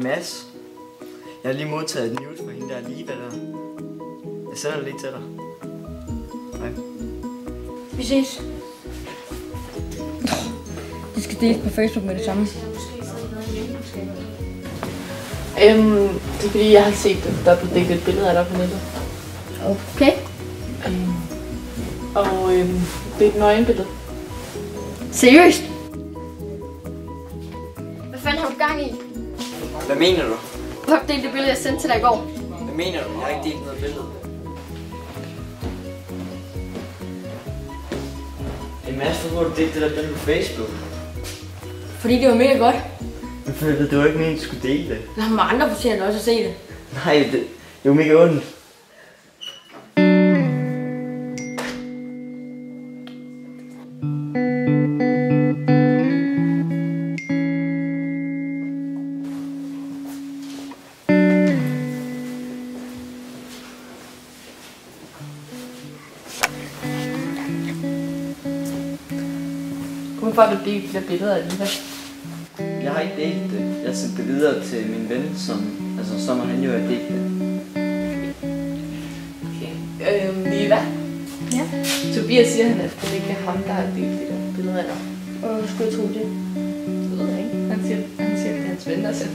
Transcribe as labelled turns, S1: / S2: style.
S1: Hey Mads, jeg har lige modtaget et news fra hende der Liva der. Jeg sender det lige til dig. Hej.
S2: Vi ses. Det skal deles på Facebook med det samme.
S3: Det er fordi, jeg har set, at der er blevet dækket et billede af dig på nettet.
S2: Okay.
S3: Det er et nøgenbillede.
S2: Seriøst? Hvad fanden har du gang i?
S1: Hvad mener du?
S2: Du har delt det billede, jeg sendte til dig i går.
S1: Hvad mener du? Jeg har ikke delt noget billede. Hey Mads, hvorfor har du delt det der billede på Facebook?
S2: Fordi det var mega godt.
S1: Men det var ikke meningen, du skulle dele det.
S2: Der er mange andre fortjener også at se det.
S1: Nej, det var mega ondt.
S3: Hvorfor har du delt de der billeder af Liva?
S1: Jeg har ikke delt det. Jeg sendte det videre til min ven, så må han jo have delt det.
S3: Okay. Liva?
S2: Ja?
S3: Tobias siger, at det ikke er ham, der har delt de der billeder af dig.
S2: Og skulle jeg tro det?
S3: Det ved jeg ikke. Han siger, at det er hans ven, der selv.